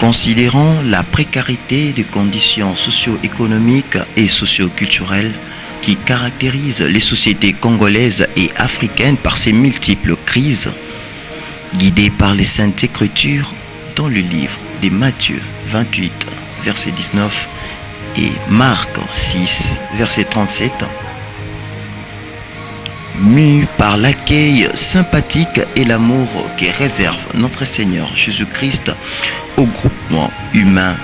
Considérant la précarité des conditions socio-économiques et socio-culturelles qui caractérisent les sociétés congolaises et africaines par ces multiples crises, guidés par les Saintes Écritures dans le livre de Matthieu 28, verset 19 et Marc 6, verset 37, mu par l'accueil sympathique et l'amour que réserve notre Seigneur Jésus-Christ au groupement humain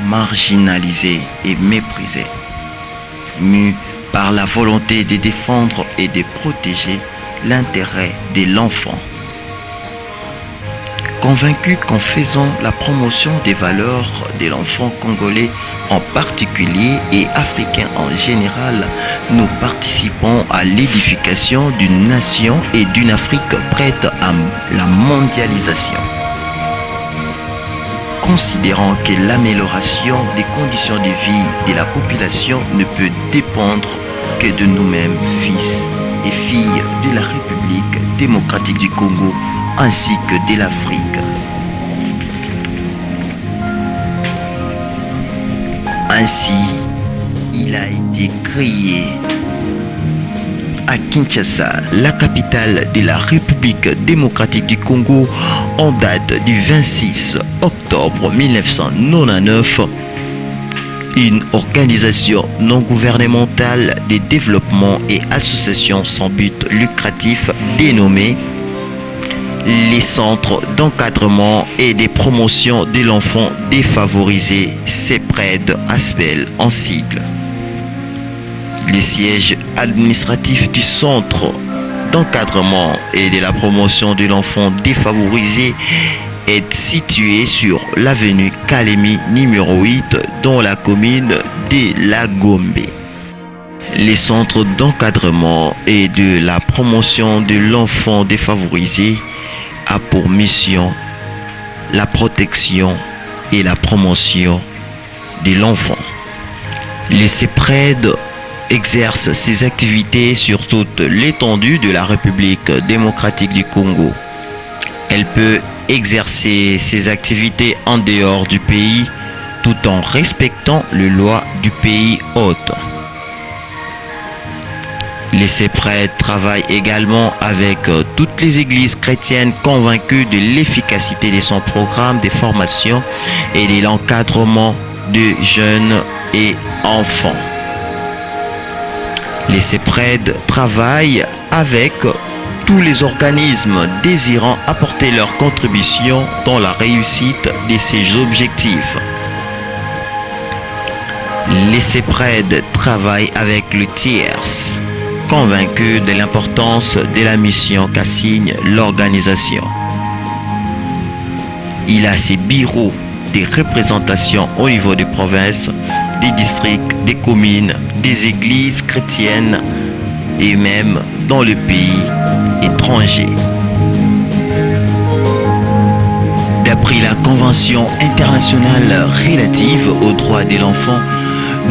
marginalisé et méprisé, mu par la volonté de défendre et de protéger l'intérêt de l'enfant, convaincu qu'en faisant la promotion des valeurs de l'enfant congolais en particulier et africain en général, nous participons à l'édification d'une nation et d'une Afrique prête à la mondialisation. Considérant que l'amélioration des conditions de vie de la population ne peut dépendre que de nous-mêmes, fils et filles de la République démocratique du Congo, ainsi que de l'Afrique. Ainsi, il a été créé à Kinshasa, la capitale de la République démocratique du Congo, en date du 26 octobre 1999, une organisation non gouvernementale de développement et association sans but lucratif dénommée les centres d'encadrement et de promotion de l'enfant défavorisé, CEPRED ASBEL en sigle. Le siège administratif du centre d'encadrement et de la promotion de l'enfant défavorisé est situé sur l'avenue Kalemi numéro 8 dans la commune de La Gombe. Les centres d'encadrement et de la promotion de l'enfant défavorisé a pour mission la protection et la promotion de l'enfant. Le CEPRED exerce ses activités sur toute l'étendue de la République démocratique du Congo. Elle peut exercer ses activités en dehors du pays tout en respectant les lois du pays hôte. Les CEPRED travaillent également avec toutes les églises chrétiennes convaincues de l'efficacité de son programme de formation et de l'encadrement de jeunes et enfants. Les CEPRED travaillent avec tous les organismes désirant apporter leur contribution dans la réussite de ces objectifs. Les CEPRED travaillent avec le TIERS, convaincu de l'importance de la mission qu'assigne l'organisation. Il a ses bureaux de représentation au niveau des provinces, des districts, des communes, des églises chrétiennes et même dans le pays étranger. D'après la Convention internationale relative aux droits de l'enfant,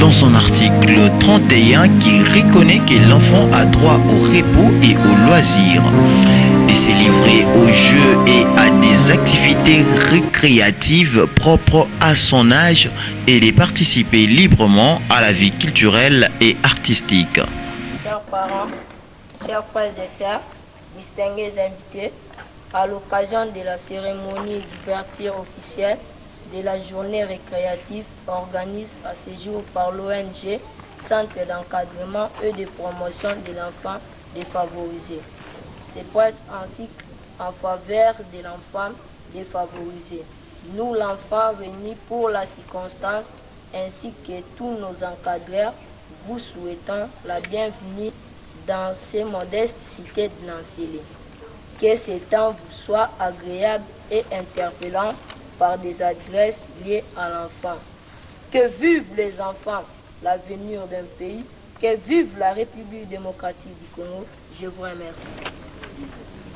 dans son article 31 qui reconnaît que l'enfant a droit au repos et au loisir, de se livrer aux jeux et à des activités récréatives propres à son âge et de participer librement à la vie culturelle et artistique. Chers parents, chers frères et sœurs, distingués invités, à l'occasion de la cérémonie d'ouverture officielle de la journée récréative organisée à ce jour par l'ONG Centre d'encadrement et de promotion de l'enfant défavorisé. C'est pour être ainsi en faveur de l'enfant défavorisé. Nous, l'enfant venu pour la circonstance, ainsi que tous nos encadreurs, vous souhaitons la bienvenue dans ces modestes cités de Nancélé. Que ce temps vous soit agréable et interpellant par des adresses liées à l'enfant. Que vivent les enfants l'avenir d'un pays, que vive la République démocratique du Congo. Je vous remercie.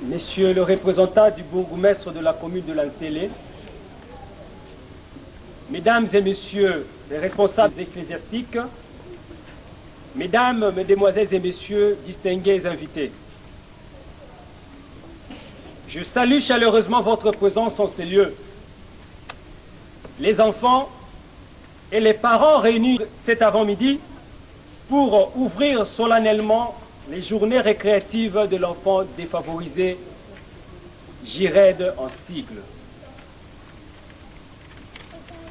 Monsieur le représentant du bourgmestre de la commune de Nancélé, Mesdames et Messieurs les responsables ecclésiastiques, Mesdames, Mesdemoiselles et Messieurs, distingués invités, je salue chaleureusement votre présence en ces lieux. les enfants et les parents réunis cet avant-midi pour ouvrir solennellement les journées récréatives de l'enfant défavorisé, JIRED en sigle.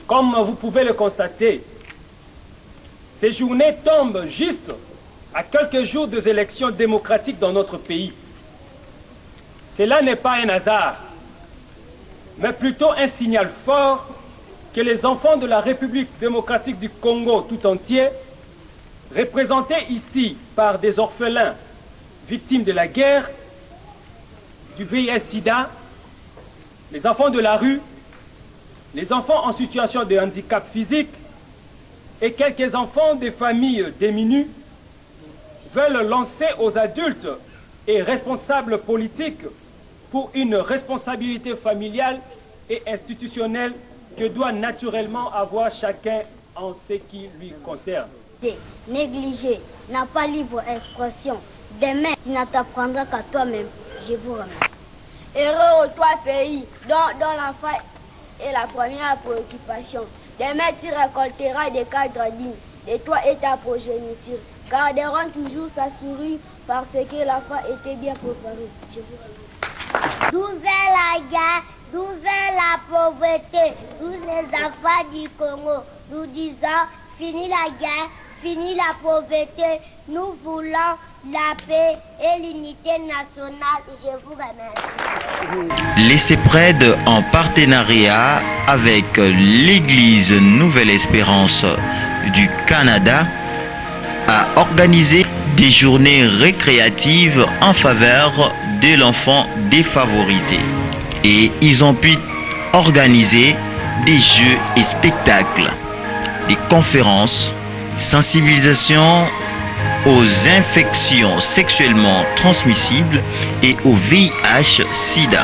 Comme vous pouvez le constater, ces journées tombent juste à quelques jours des élections démocratiques dans notre pays. Cela n'est pas un hasard, mais plutôt un signal fort que les enfants de la République démocratique du Congo tout entier, représentés ici par des orphelins victimes de la guerre, du VIH-Sida, les enfants de la rue, les enfants en situation de handicap physique et quelques enfants des familles démunies, veulent lancer aux adultes et responsables politiques pour une responsabilité familiale et institutionnelle que doit naturellement avoir chacun en ce qui lui concerne. Négligé n'a pas libre expression. Demain, tu ne t'apprendras qu'à toi-même. Je vous remercie. Heureux toi pays dont l'enfant est la première préoccupation. Demain, tu récolteras des cadres dignes de toi et ta progéniture. Garderont toujours sa souris parce que l'enfant était bien préparé. Je vous remercie. D'où vient la guerre, d'où vient la pauvreté, nous les enfants du Congo, nous disons fini la guerre, fini la pauvreté, nous voulons la paix et l'unité nationale. Je vous remercie. Les CEPRED, en partenariat avec l'Église Nouvelle Espérance du Canada, a organisé des journées récréatives en faveur de l'enfant défavorisé. Et ils ont pu organiser des jeux et spectacles, des conférences, sensibilisation aux infections sexuellement transmissibles et au VIH-Sida.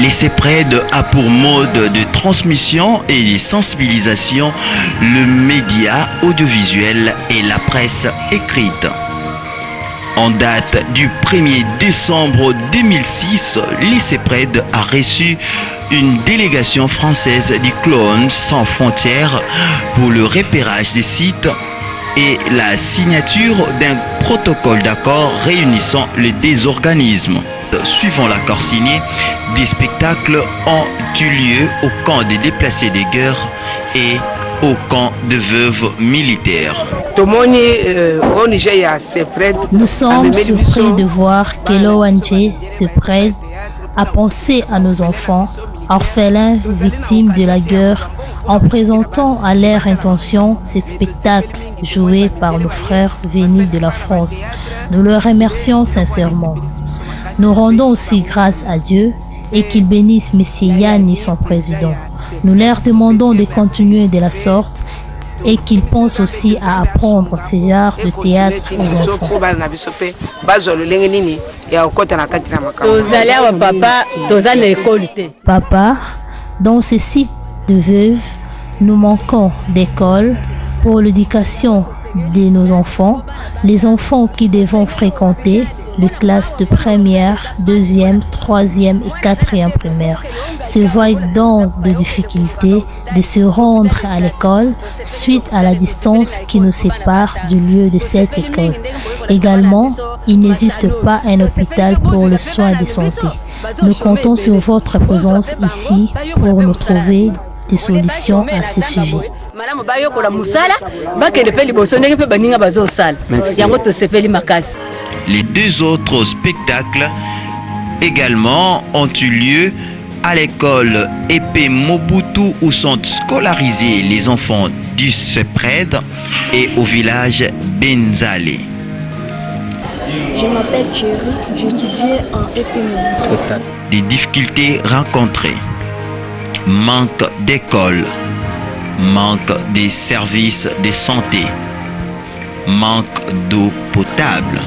Les CEPRED a pour mode de transmission et de sensibilisation le média audiovisuel et la presse écrite. En date du 1er décembre 2006, les CEPRED a reçu une délégation française du Clones sans frontières pour le repérage des sites et la signature d'un protocole d'accord réunissant les deux organismes. Suivant l'accord signé, des spectacles ont eu lieu au camp des déplacés de guerre et au camp de veuves militaires. Nous sommes surpris de voir que l'ONG CEPRED a pensé à nos enfants, orphelins victimes de la guerre, en présentant à leur intention ce spectacle joué par nos frères venus de la France. Nous leur remercions sincèrement. Nous rendons aussi grâce à Dieu et qu'il bénisse M. Yanni, son président. Nous leur demandons de continuer de la sorte et qu'ils pensent aussi à apprendre ce genre de théâtre aux enfants. Papa, dans ce site de veuves, nous manquons d'école pour l'éducation de nos enfants, les enfants qui devront fréquenter les classes de première, deuxième, troisième et quatrième primaire se voient dans des difficultés de se rendre à l'école suite à la distance qui nous sépare du lieu de cette école. Également, il n'existe pas un hôpital pour le soin de santé. Nous comptons sur votre présence ici pour nous trouver des solutions à ce sujet. Les deux autres spectacles également ont eu lieu à l'école Épée Mobutu où sont scolarisés les enfants du CEPRED et au village Benzale. Je m'appelle Thierry, j'étudie en Épée Mobutu. Des difficultés rencontrées, manque d'école, manque des services de santé, manque d'eau potable.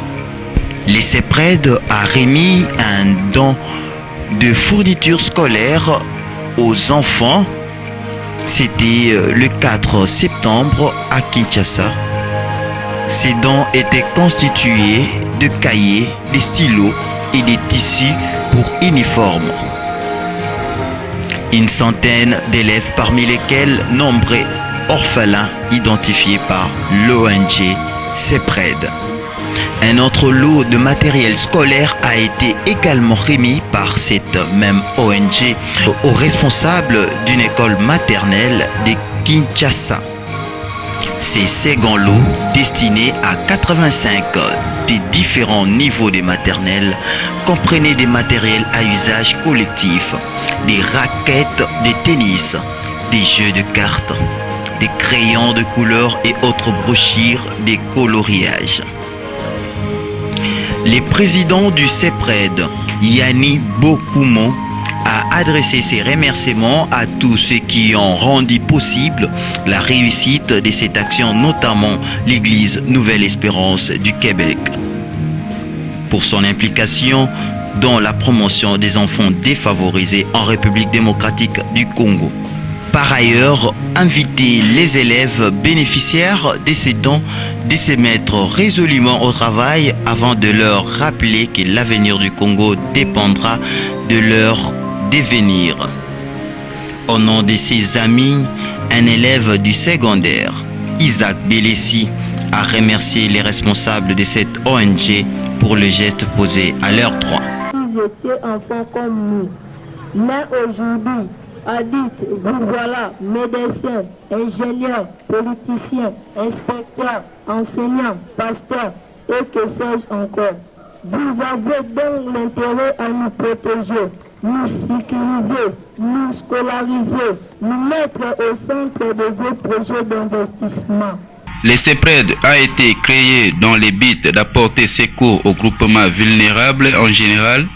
Les CEPRED a remis un don de fournitures scolaires aux enfants. C'était le 4 septembre à Kinshasa. Ces dons étaient constitués de cahiers, de stylos et des tissus pour uniformes. Une centaine d'élèves, parmi lesquels nombreux orphelins identifiés par l'ONG CEPRED. Un autre lot de matériel scolaire a été également remis par cette même ONG aux responsables d'une école maternelle de Kinshasa. Ces seconds lots, destinés à 85 des différents niveaux de maternelle, comprenaient des matériels à usage collectif, des raquettes de tennis, des jeux de cartes, des crayons de couleur et autres brochures de coloriage. Le président du CEPRED, Yanni Bokumo, a adressé ses remerciements à tous ceux qui ont rendu possible la réussite de cette action, notamment l'Église Nouvelle Espérance du Québec, pour son implication dans la promotion des enfants défavorisés en République démocratique du Congo. Par ailleurs, inviter les élèves bénéficiaires de ces dons de se mettre résolument au travail avant de leur rappeler que l'avenir du Congo dépendra de leur devenir. Au nom de ses amis, un élève du secondaire, Isaac Belessi, a remercié les responsables de cette ONG pour le geste posé à leur droit. Ils étaient enfants comme nous, mais aujourd'hui, adultes, vous voilà, médecins, ingénieurs, politiciens, inspecteurs, enseignants, pasteurs et que sais-je encore. Vous avez donc l'intérêt à nous protéger, nous sécuriser, nous scolariser, nous mettre au centre de vos projets d'investissement. Le CEPRED a été créé dans le but d'apporter secours aux groupements vulnérables en général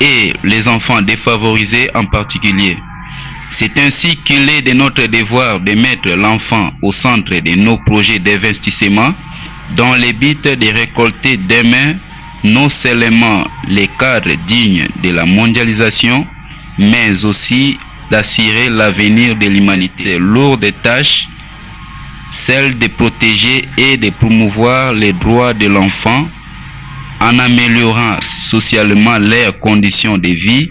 et les enfants défavorisés en particulier. C'est ainsi qu'il est de notre devoir de mettre l'enfant au centre de nos projets d'investissement dans le but de récolter demain non seulement les cadres dignes de la mondialisation, mais aussi d'assurer l'avenir de l'humanité. Lourde tâche, celle de protéger et de promouvoir les droits de l'enfant en améliorant socialement leurs conditions de vie,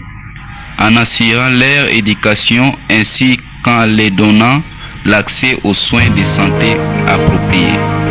en assurant leur éducation ainsi qu'en leur donnant l'accès aux soins de santé appropriés.